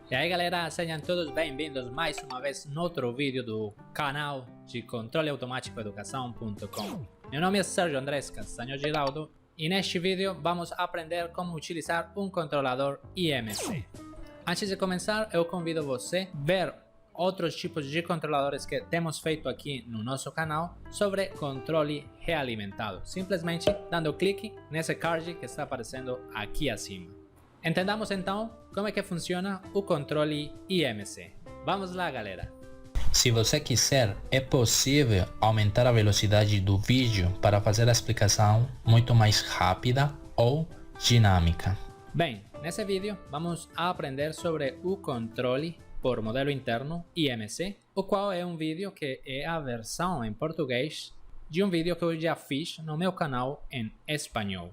E aí galera, sejam todos bem-vindos mais uma vez no outro vídeo do canal de controle automático educação.com. Meu nome é Sérgio Andrés Castanho Giraldo e neste vídeo vamos aprender como utilizar um controlador IMC. Antes de começar, eu convido você a ver outros tipos de controladores que temos feito aqui no nosso canal sobre controle realimentado, simplesmente dando clique nesse card que está aparecendo aqui acima. Entendamos então como é que funciona o controle IMC. Vamos lá, galera. Se você quiser, é possível aumentar a velocidade do vídeo para fazer a explicação muito mais rápida ou dinâmica. Bem, nesse vídeo vamos aprender sobre o controle por modelo interno IMC, o qual é um vídeo que é a versão em português de um vídeo que eu já fiz no meu canal em espanhol.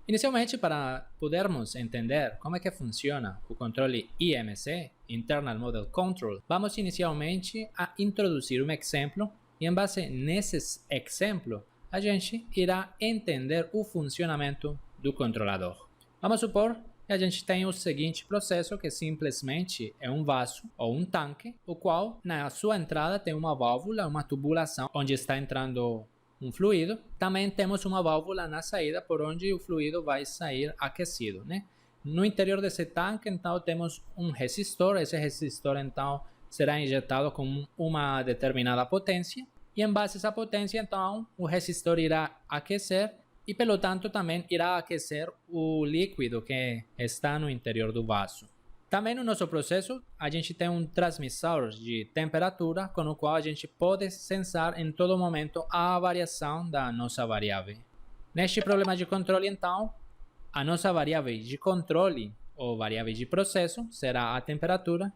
Inicialmente, para podermos entender como é que funciona o controle IMC, Internal Model Control, vamos inicialmente a introduzir um exemplo e em base nesse exemplo, a gente irá entender o funcionamento do controlador. Vamos supor que a gente tem o seguinte processo, que simplesmente é um vaso ou um tanque, o qual na sua entrada tem uma válvula, uma tubulação, onde está entrando um fluido. Também temos uma válvula na saída por onde o fluido vai sair aquecido, né? No interior desse tanque, então, temos um resistor. Esse resistor, então, será injetado com uma determinada potência e em base a essa potência, então, o resistor irá aquecer e, pelo tanto, também irá aquecer o líquido que está no interior do vaso. Também no nosso processo, a gente tem um transmissor de temperatura com o qual a gente pode sensar em todo momento a variação da nossa variável. Neste problema de controle, então, a nossa variável de controle ou variável de processo será a temperatura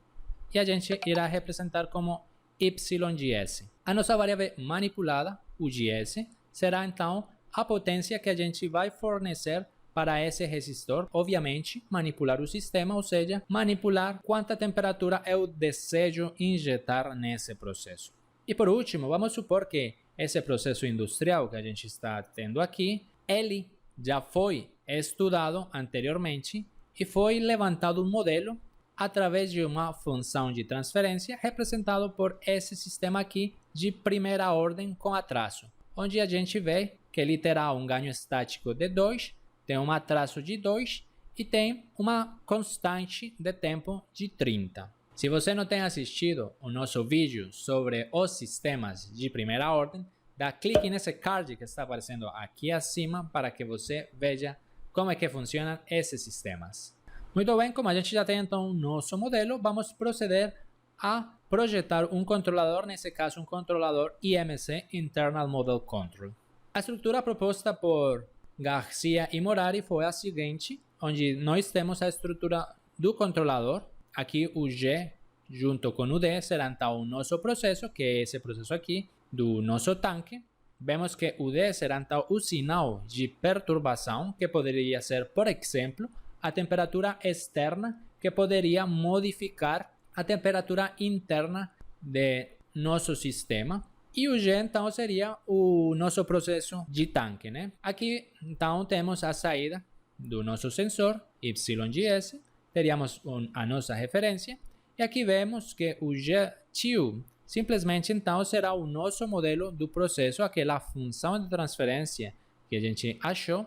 e a gente irá representar como YGS. A nossa variável manipulada, o GS, será então a potência que a gente vai fornecer para esse resistor, obviamente, manipular o sistema, ou seja, manipular quanta temperatura eu desejo injetar nesse processo. E por último, vamos supor que esse processo industrial que a gente está tendo aqui, ele já foi estudado anteriormente e foi levantado um modelo através de uma função de transferência representado por esse sistema aqui de primeira ordem com atraso, onde a gente vê que ele terá um ganho estático de 2, tem um atraso de 2 e tem uma constante de tempo de 30. Se você não tem assistido o nosso vídeo sobre os sistemas de primeira ordem, dá clique nesse card que está aparecendo aqui acima para que você veja como é que funcionam esses sistemas. Muito bem, como a gente já tem então o nosso modelo, vamos proceder a projetar um controlador, nesse caso um controlador IMC, Internal Model Control. A estrutura proposta por Garcia e Morari foi a seguinte, onde nós temos a estrutura do controlador, aqui o G junto com o D será então o nosso processo, que é esse processo aqui do nosso tanque. Vemos que o D será então o sinal de perturbação, que poderia ser, por exemplo, a temperatura externa, que poderia modificar a temperatura interna de nosso sistema. E o G, então, seria o nosso processo de tanque, né? Aqui, então, temos a saída do nosso sensor, YGS, teríamos a nossa referência, e aqui vemos que o GTU simplesmente, então, será o nosso modelo do processo, aquela função de transferência que a gente achou,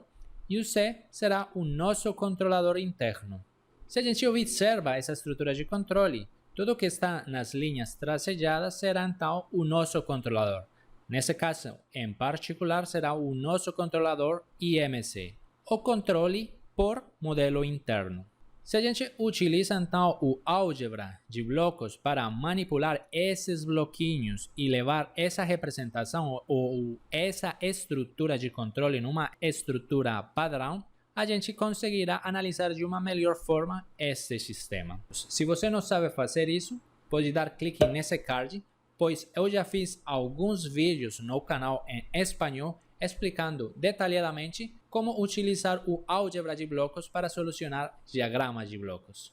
e o C será o nosso controlador interno. Se a gente observa essa estrutura de controle, tudo que está nas linhas tracejadas será então o nosso controlador. Nesse caso, em particular, será o nosso controlador IMC, o controle por modelo interno. Se a gente utiliza então o álgebra de blocos para manipular esses bloquinhos e levar essa representação ou essa estrutura de controle numa estrutura padrão, a gente conseguirá analisar de uma melhor forma este sistema. Se você não sabe fazer isso, pode dar clique nesse card, pois eu já fiz alguns vídeos no canal em espanhol explicando detalhadamente como utilizar o álgebra de blocos para solucionar diagramas de blocos.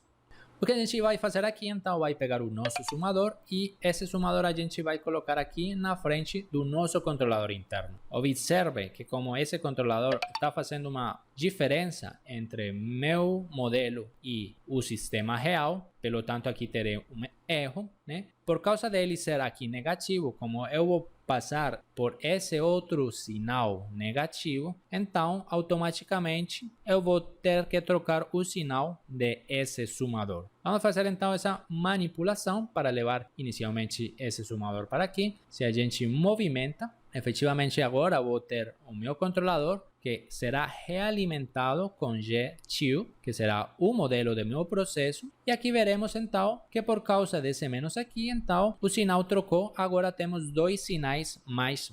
O que a gente vai fazer aqui, então, vai pegar o nosso sumador e esse sumador a gente vai colocar aqui na frente do nosso controlador interno. Observe que como esse controlador está fazendo uma diferença entre meu modelo e o sistema real, pelo tanto aqui terei um erro, né? Por causa dele ser aqui negativo, como eu vou passar por esse outro sinal negativo, então automaticamente eu vou ter que trocar o sinal desse sumador. Vamos fazer então essa manipulação para levar inicialmente esse sumador para aqui. Se a gente movimenta, efetivamente agora vou ter o meu controlador que será realimentado com G2, que será o modelo do meu processo. E aqui veremos então que por causa desse menos aqui, então o sinal trocou, agora temos dois sinais mais.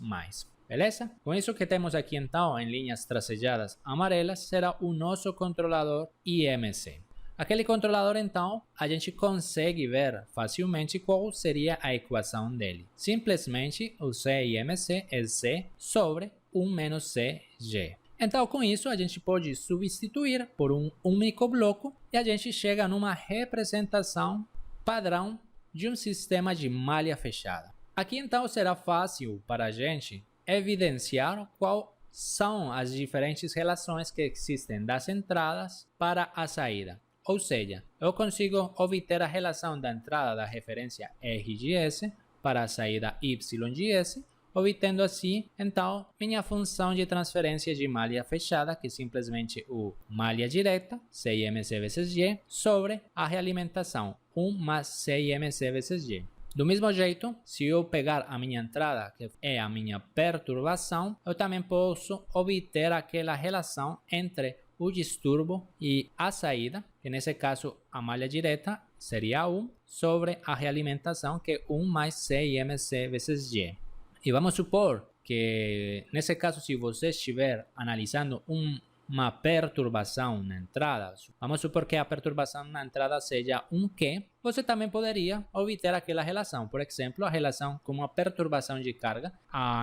Beleza? Com isso que temos aqui então em linhas tracejadas amarelas, será o nosso controlador IMC. Aquele controlador, então, a gente consegue ver facilmente qual seria a equação dele. Simplesmente o CIMC é C sobre 1 menos CG. Então, com isso, a gente pode substituir por um único bloco e a gente chega numa representação padrão de um sistema de malha fechada. Aqui, então, será fácil para a gente evidenciar qual são as diferentes relações que existem das entradas para a saída. Ou seja, eu consigo obter a relação da entrada da referência R de S para a saída Y de S, obtendo assim, então, minha função de transferência de malha fechada, que é simplesmente o malha direta, CIMC vezes G, sobre a realimentação, 1 mais CIMC vezes G. Do mesmo jeito, se eu pegar a minha entrada, que é a minha perturbação, eu também posso obter aquela relação entre o distúrbio e a saída, que nesse caso a malha direta seria 1 sobre a realimentação, que é 1 mais CIMC vezes G. E vamos supor que nesse caso, se você estiver analisando uma perturbação na entrada, vamos supor que a perturbação na entrada seja um Q, você também poderia obter aquela relação. Por exemplo, a relação com uma perturbação de carga.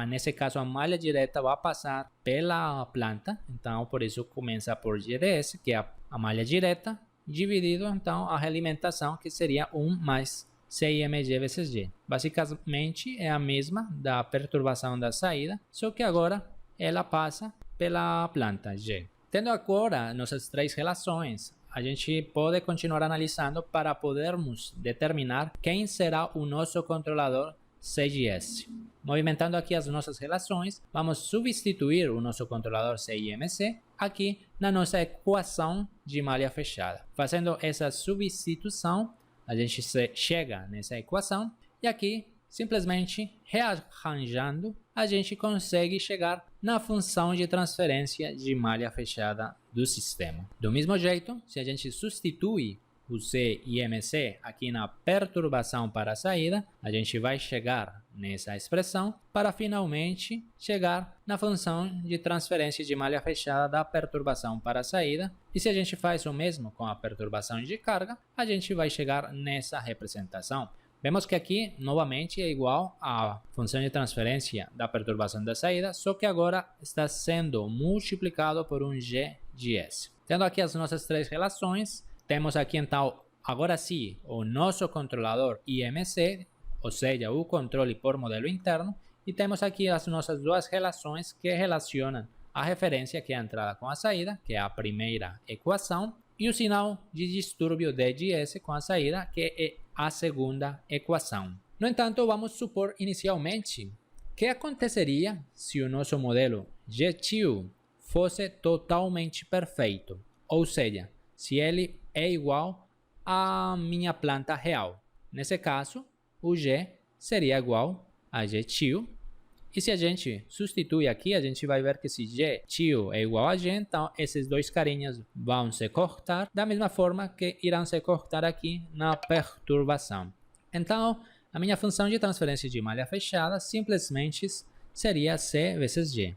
Nesse caso, a malha direta vai passar pela planta, então por isso começa por GDS, que é a malha direta, dividido então a realimentação, que seria 1 mais CIMG vezes G. Basicamente é a mesma da perturbação da saída, só que agora ela passa pela planta G. Tendo agora nossas três relações, a gente pode continuar analisando para podermos determinar quem será o nosso controlador CGS. Movimentando aqui as nossas relações, vamos substituir o nosso controlador CIMC aqui na nossa equação de malha fechada. Fazendo essa substituição, a gente chega nessa equação e aqui, simplesmente rearranjando, a gente consegue chegar na função de transferência de malha fechada do sistema. Do mesmo jeito, se a gente substitui o CIMC aqui na perturbação para a saída, a gente vai chegar nessa expressão para finalmente chegar na função de transferência de malha fechada da perturbação para a saída. E se a gente faz o mesmo com a perturbação de carga, a gente vai chegar nessa representação. Vemos que aqui, novamente, é igual à função de transferência da perturbação da saída, só que agora está sendo multiplicado por um G de S. Tendo aqui as nossas três relações, temos aqui então, agora sim, o nosso controlador IMC, ou seja, o controle por modelo interno, e temos aqui as nossas duas relações que relacionam a referência, que é a entrada com a saída, que é a primeira equação, e o sinal de distúrbio D de S com a saída, que é a segunda equação. No entanto, vamos supor inicialmente que aconteceria se o nosso modelo G2 fosse totalmente perfeito, ou seja, se ele é igual à minha planta real. Nesse caso, o G seria igual a G2. E se a gente substitui aqui, a gente vai ver que se G2 é igual a G, então esses dois carinhas vão se cortar, da mesma forma que irão se cortar aqui na perturbação. Então, a minha função de transferência de malha fechada simplesmente seria C vezes G.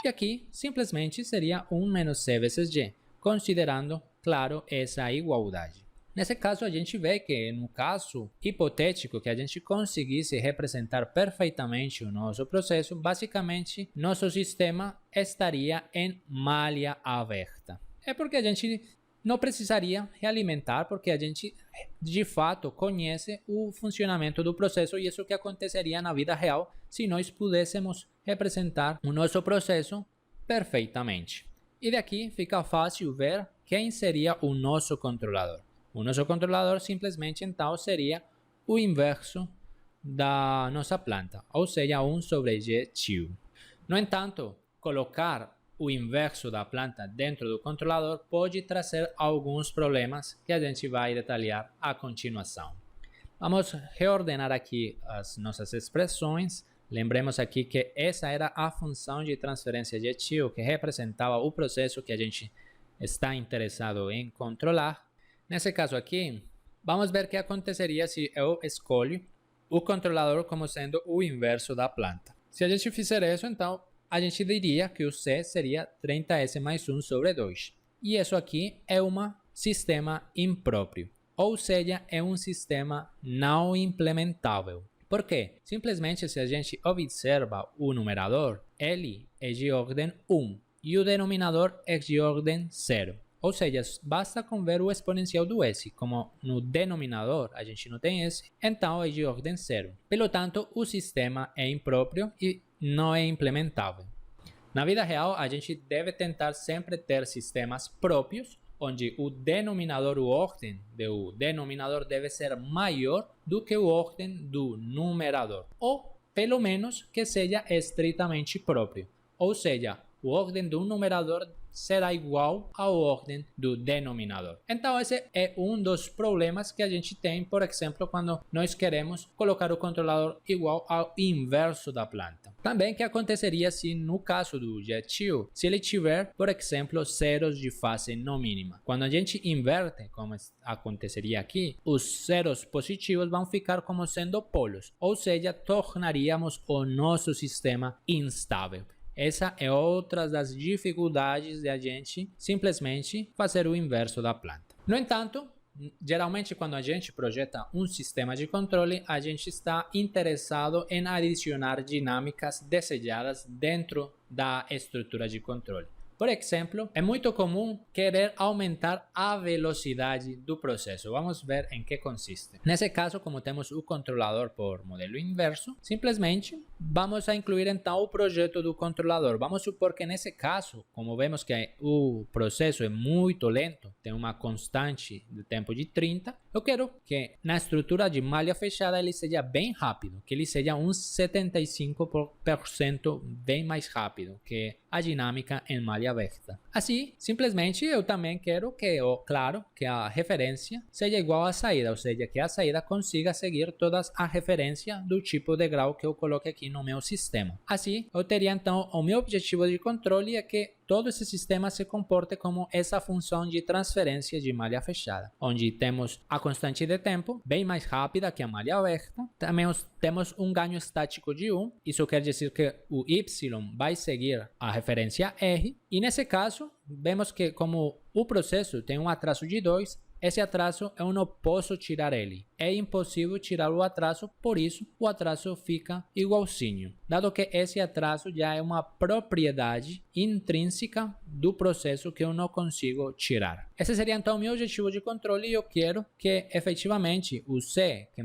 E aqui, simplesmente seria 1 menos C vezes G, considerando, claro, essa igualdade. Nesse caso, a gente vê que, no caso hipotético que a gente conseguisse representar perfeitamente o nosso processo, basicamente, nosso sistema estaria em malha aberta. É porque a gente não precisaria realimentar, porque a gente de fato conhece o funcionamento do processo e isso que aconteceria na vida real se nós pudéssemos representar o nosso processo perfeitamente. E daqui fica fácil ver quem seria o nosso controlador. O nosso controlador simplesmente então seria o inverso da nossa planta, ou seja, 1 sobre G tio. No entanto, colocar o inverso da planta dentro do controlador pode trazer alguns problemas que a gente vai detalhar a continuação. Vamos reordenar aqui as nossas expressões. Lembremos aqui que essa era a função de transferência de tio que representava o processo que a gente está interessado em controlar. Nesse caso aqui, vamos ver o que aconteceria se eu escolho o controlador como sendo o inverso da planta. Se a gente fizer isso, então a gente diria que o C seria 30S mais 1 sobre 2. E isso aqui é um sistema impróprio, ou seja, é um sistema não implementável. Por quê? Simplesmente se a gente observa o numerador, ele é de ordem 1 e o denominador é de ordem 0. Ou seja, basta com ver o exponencial do S. Como no denominador a gente não tem S, então é de ordem 0. Pelo tanto, o sistema é impróprio e não é implementável. Na vida real, a gente deve tentar sempre ter sistemas próprios, onde o denominador, o ordem do denominador deve ser maior do que o ordem do numerador, ou pelo menos que seja estritamente próprio. Ou seja, o ordem do numerador será igual à ordem do denominador. Então esse é um dos problemas que a gente tem, por exemplo, quando nós queremos colocar o controlador igual ao inverso da planta. Também o que aconteceria se no caso do GTIO, se ele tiver, por exemplo, zeros de fase não mínima. Quando a gente inverte, como aconteceria aqui, os zeros positivos vão ficar como sendo polos, ou seja, tornaríamos o nosso sistema instável. Essa é outra das dificuldades de a gente simplesmente fazer o inverso da planta. No entanto, geralmente quando a gente projeta um sistema de controle, a gente está interessado em adicionar dinâmicas desejadas dentro da estrutura de controle. Por exemplo, é muito comum querer aumentar a velocidade do processo. Vamos ver em que consiste. Nesse caso, como temos o controlador por modelo inverso, simplesmente vamos a incluir então o projeto do controlador. Vamos supor que nesse caso, como vemos que o processo é muito lento, tem uma constante de tempo de 30, eu quero que na estrutura de malha fechada ele seja bem rápido, que ele seja uns 75% bem mais rápido que a dinâmica em malha aberta. Assim, simplesmente eu também quero que, claro, que a referência seja igual à saída, ou seja, que a saída consiga seguir todas as referências do tipo de grau que eu coloquei aqui no meu sistema. Assim, eu teria então o meu objetivo de controle é que todo esse sistema se comporte como essa função de transferência de malha fechada, onde temos a constante de tempo bem mais rápida que a malha aberta. Também temos um ganho estático de 1, isso quer dizer que o y vai seguir a referência R, e nesse caso, vemos que como o processo tem um atraso de 2, esse atraso eu não posso tirar ele. É impossível tirar o atraso, por isso o atraso fica igualzinho, dado que esse atraso já é uma propriedade intrínseca do processo que eu não consigo tirar. Esse seria então o meu objetivo de controle e eu quero que efetivamente o C, que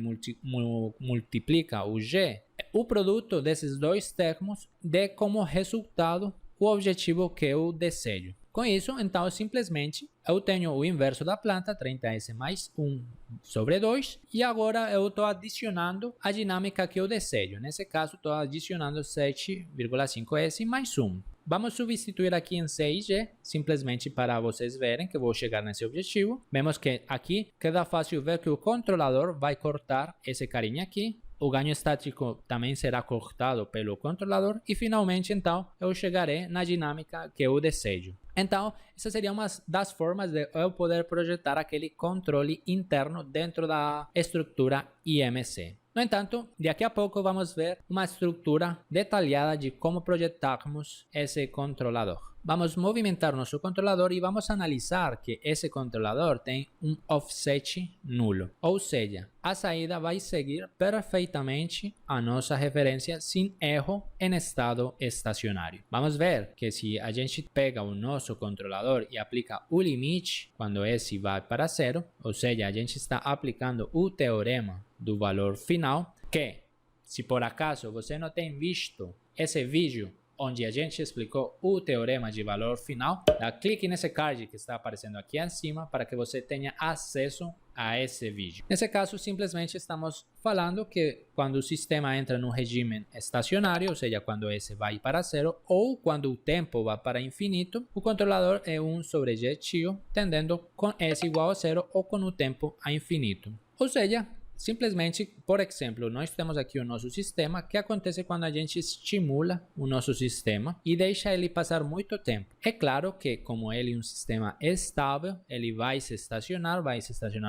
multiplica o G, o produto desses dois termos dê como resultado o objetivo que eu desejo. Com isso, então, simplesmente, eu tenho o inverso da planta, 30S mais 1 sobre 2, e agora eu estou adicionando a dinâmica que eu desejo. Nesse caso, estou adicionando 7,5S mais 1. Vamos substituir aqui em C e G, simplesmente para vocês verem que eu vou chegar nesse objetivo. Vemos que aqui queda fácil ver que o controlador vai cortar esse carinha aqui. O ganho estático também será cortado pelo controlador e finalmente então eu chegarei na dinâmica que eu desejo. Então, essa seria uma das formas de eu poder projetar aquele controle interno dentro da estrutura IMC. No entanto, daqui a pouco vamos ver uma estrutura detalhada de como projetarmos esse controlador. vamos movimentar nosso controlador e vamos analisar que esse controlador tem um offset nulo, ou seja, a saída vai seguir perfeitamente a nossa referência sem erro em estado estacionário. Vamos ver que se a gente pega o nosso controlador e aplica o limite quando esse vai para zero, ou seja, a gente está aplicando o teorema do valor final, que se por acaso você não tem visto esse vídeo onde a gente explicou o teorema de valor final, dá clique nesse card que está aparecendo aqui em cima para que você tenha acesso a esse vídeo. Nesse caso, simplesmente estamos falando que quando o sistema entra no regime estacionário, ou seja, quando esse vai para zero, ou quando o tempo vai para infinito, o controlador é 1 sobre g tio, tendendo com S igual a zero ou com o tempo a infinito. Ou seja, simplesmente, por exemplo, nós temos aqui o nosso sistema, que acontece quando a gente estimula o nosso sistema e deixa ele passar muito tempo. É claro que, como ele é um sistema estável, ele vai se estacionar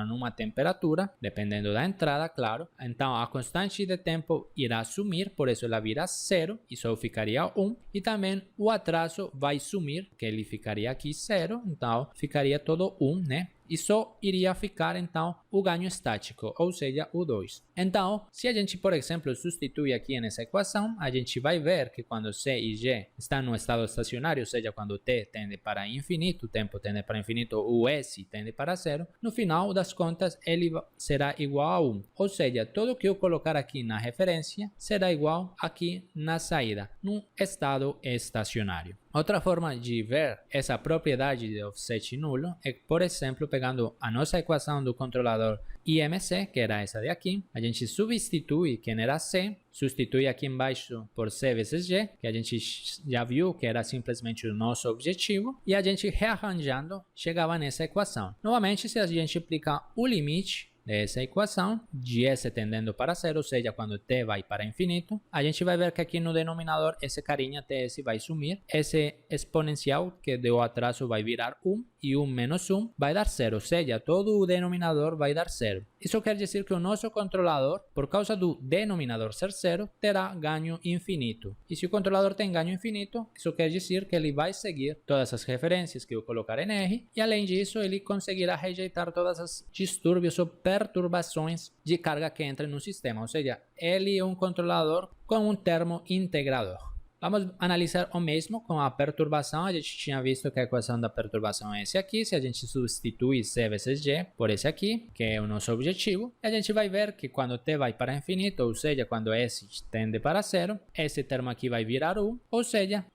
numa temperatura, dependendo da entrada, claro. Então, a constante de tempo irá sumir, por isso ela vira zero e só ficaria 1. E também o atraso vai sumir, que ele ficaria aqui zero, então ficaria todo 1, né? E só iria ficar, então, o ganho estático, ou seja, o 2. Então, se a gente, por exemplo, substitui aqui nessa equação, a gente vai ver que quando C e G estão no estado estacionário, ou seja, quando T tende para infinito, o tempo tende para infinito, o S tende para zero, no final das contas, ele será igual a 1. Ou seja, tudo que eu colocar aqui na referência será igual aqui na saída, no estado estacionário. Outra forma de ver essa propriedade de offset nulo é, por exemplo, pegando a nossa equação do controlador IMC, que era essa de aqui, a gente substitui quem era C, substitui aqui embaixo por C vezes G, que a gente já viu que era simplesmente o nosso objetivo, e a gente rearranjando chegava nessa equação. Novamente, se a gente aplicar o limite dessa equação, de S tendendo para zero, ou seja, quando T vai para infinito, a gente vai ver que aqui no denominador esse carinha TS vai sumir, esse exponencial que deu atraso vai virar 1 e 1 menos 1 vai dar 0, ou seja, todo o denominador vai dar 0. Isso quer dizer que o nosso controlador, por causa do denominador ser 0, terá ganho infinito. E se o controlador tem ganho infinito, isso quer dizer que ele vai seguir todas as referências que eu colocar em R, e além disso, ele conseguirá rejeitar todas as distúrbios ou perturbações de carga que entrem no sistema, ou seja, ele é um controlador com um termo integrador. Vamos analisar o mesmo com a perturbação. A gente tinha visto que a equação da perturbação é esse aqui. Se a gente substitui C vezes G por esse aqui, que é o nosso objetivo, a gente vai ver que quando T vai para infinito, ou seja, quando S tende para zero, esse termo aqui vai virar 1, ou seja,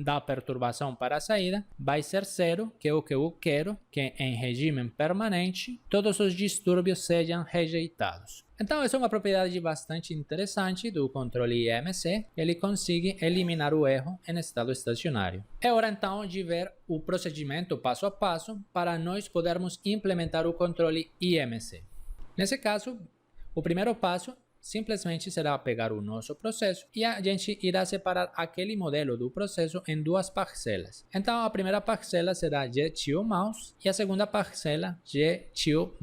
da perturbação para a saída, vai ser 0, que é o que eu quero, que em regime permanente, todos os distúrbios sejam rejeitados. Então, essa é uma propriedade bastante interessante do controle IMC. Ele consegue eliminar o erro em estado estacionário. É hora, então, de ver o procedimento passo a passo para nós podermos implementar o controle IMC. Nesse caso, o primeiro passo simplesmente será pegar o nosso processo e a gente irá separar aquele modelo do processo em duas parcelas. Então, a primeira parcela será GTO- e a segunda parcela GTO-.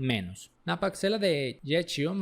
Na parcela de GTO+,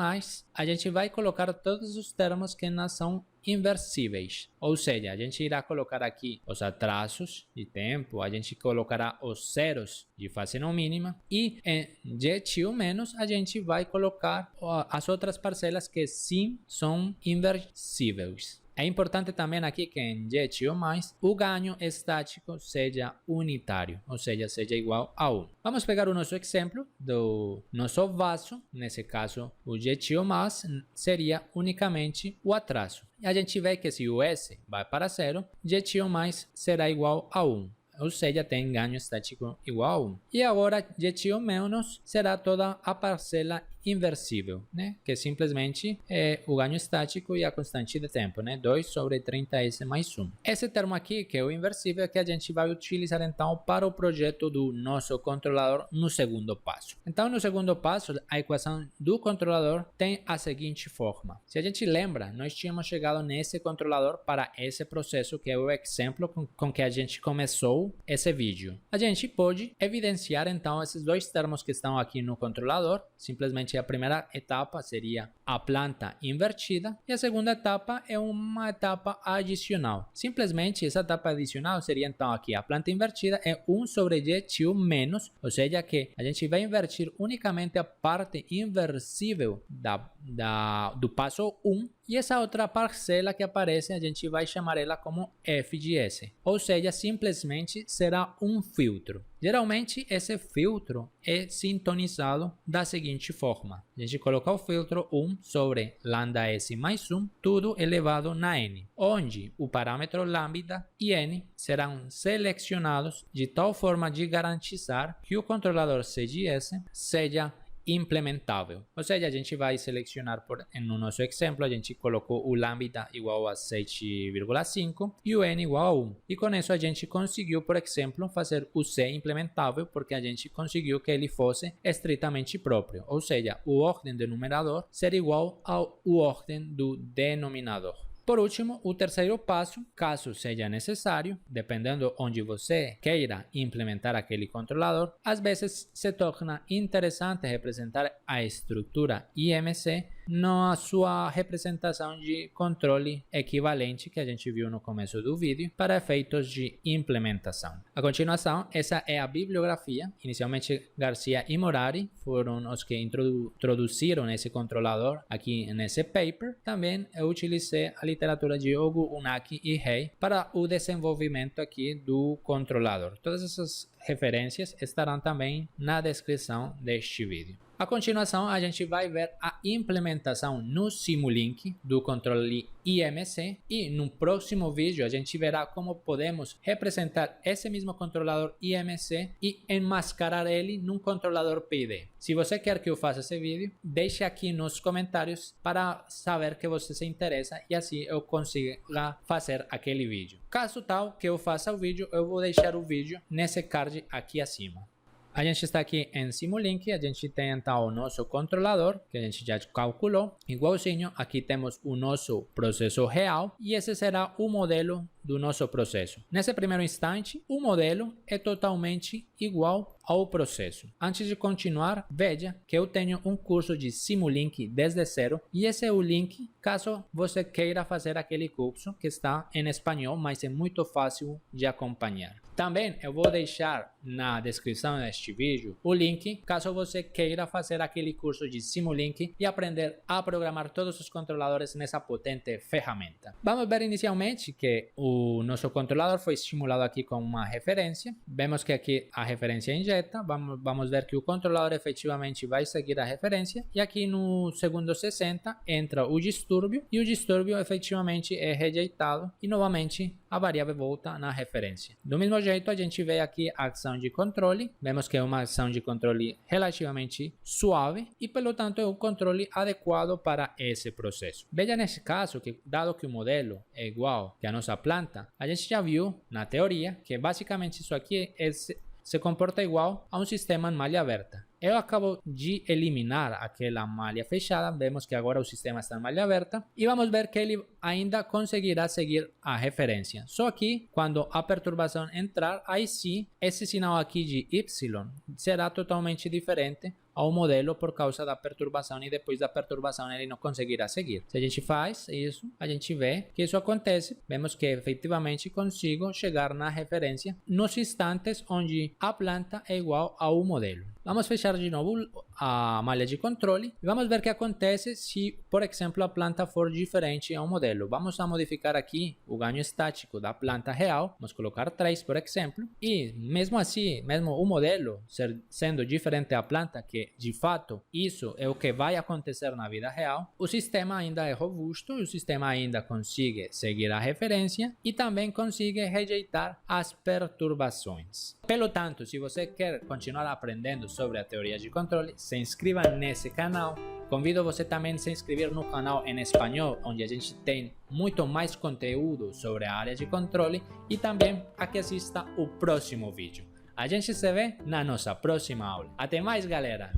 a gente vai colocar todos os termos que não são inversíveis. Ou seja, a gente irá colocar aqui os atrasos de tempo, a gente colocará os zeros de fase não mínima, e em GTO- a gente vai colocar as outras parcelas que sim são inversíveis. É importante também aqui que em GTO+, o ganho estático seja unitário, ou seja, seja igual a 1. Vamos pegar o nosso exemplo do nosso vaso. Nesse caso, o GTO+ seria unicamente o atraso. E a gente vê que se o S vai para 0, GTO+ será igual a 1. Ou seja, tem ganho estático igual a 1. E agora, GTO- será toda a parcela inversível, né? Que simplesmente é o ganho estático e a constante de tempo, né? 2 sobre 30S mais 1. Esse termo aqui, que é o inversível, é que a gente vai utilizar então para o projeto do nosso controlador no segundo passo. Então, no segundo passo, a equação do controlador tem a seguinte forma. Se a gente lembra, nós tínhamos chegado nesse controlador para esse processo, que é o exemplo com que a gente começou esse vídeo. A gente pode evidenciar então esses dois termos que estão aqui no controlador, simplesmente a primeira etapa seria a planta invertida e a segunda etapa é uma etapa adicional. Simplesmente essa etapa adicional seria então aqui a planta invertida é 1 sobre GTU menos, ou seja que a gente vai invertir unicamente a parte inversível do passo 1 e essa outra parcela que aparece a gente vai chamar ela como f de s, ou seja, simplesmente será um filtro. Geralmente esse filtro é sintonizado da seguinte forma: a gente coloca o filtro 1 sobre lambda s mais 1, tudo elevado na n, onde o parâmetro lambda e n serão selecionados de tal forma de garantizar que o controlador CGS seja implementável. Ou seja, a gente vai selecionar, no nosso exemplo, a gente colocou o lambda igual a 7,5 e o n igual a 1. E com isso a gente conseguiu, por exemplo, fazer o C implementável, porque a gente conseguiu que ele fosse estritamente próprio. Ou seja, o ordem do numerador ser igual ao ordem do denominador. Por último, o terceiro passo, caso seja necessário, dependendo onde você queira implementar aquele controlador, às vezes se torna interessante representar a estrutura IMC na sua representação de controle equivalente que a gente viu no começo do vídeo para efeitos de implementação. A continuação, essa é a bibliografia. Inicialmente, Garcia e Morari foram os que introduziram esse controlador aqui nesse paper. Também eu utilizei a literatura de Ogu, Unaki e Hei para o desenvolvimento aqui do controlador. Todas essas referências estarão também na descrição deste vídeo. A continuação, a gente vai ver a implementação no Simulink do controle IMC e no próximo vídeo a gente verá como podemos representar esse mesmo controlador IMC e enmascarar ele num controlador PID. Se você quer que eu faça esse vídeo, deixe aqui nos comentários para saber que você se interessa e assim eu consiga fazer aquele vídeo. Caso tal que eu faça o vídeo, eu vou deixar o vídeo nesse card aqui acima. A gente está aqui em Simulink, a gente tem então o nosso controlador, que a gente já calculou. Igualzinho, aqui temos o nosso processo real e esse será o modelo do nosso processo. Nesse primeiro instante, o modelo é totalmente igual ao processo. Antes de continuar, veja que eu tenho um curso de Simulink desde zero e esse é o link caso você queira fazer aquele curso que está em espanhol, mas é muito fácil de acompanhar. Também eu vou deixar na descrição deste vídeo o link caso você queira fazer aquele curso de Simulink e aprender a programar todos os controladores nessa potente ferramenta. Vamos ver inicialmente que o nosso controlador foi estimulado aqui com uma referência. Vemos que aqui a referência injeta. Vamos ver que o controlador efetivamente vai seguir a referência. E aqui no segundo 60 entra o distúrbio e o distúrbio efetivamente é rejeitado e novamente a variável volta na referência. Do mesmo jeito, a gente vê aqui a ação de controle. Vemos que é uma ação de controle relativamente suave e, pelo tanto, é o controle adequado para esse processo. Veja nesse caso que, dado que o modelo é igual que a nossa planta, a gente já viu na teoria que basicamente isso aqui se comporta igual a um sistema em malha aberta. Eu acabo de eliminar aquela malha fechada, vemos que agora o sistema está em malha aberta e vamos ver que ele ainda conseguirá seguir a referência. Só que quando a perturbação entrar, aí sim, esse sinal aqui de Y será totalmente diferente ao modelo por causa da perturbação e depois da perturbação ele não conseguirá seguir. Se a gente faz isso, a gente vê que isso acontece, vemos que efetivamente consigo chegar na referência nos instantes onde a planta é igual ao modelo. Vamos fechar de novo a malha de controle e vamos ver o que acontece se, por exemplo, a planta for diferente ao modelo. Vamos a modificar aqui o ganho estático da planta real, vamos colocar 3, por exemplo, e mesmo assim, mesmo o modelo sendo diferente da planta, que de fato isso é o que vai acontecer na vida real, o sistema ainda é robusto, o sistema ainda consegue seguir a referência e também consegue rejeitar as perturbações. Pelo tanto, se você quer continuar aprendendo sobre a teoria de controle, se inscreva nesse canal. Convido você também a se inscrever no canal em espanhol, onde a gente tem muito mais conteúdo sobre a área de controle e também a que assista o próximo vídeo. A gente se vê na nossa próxima aula. Até mais, galera!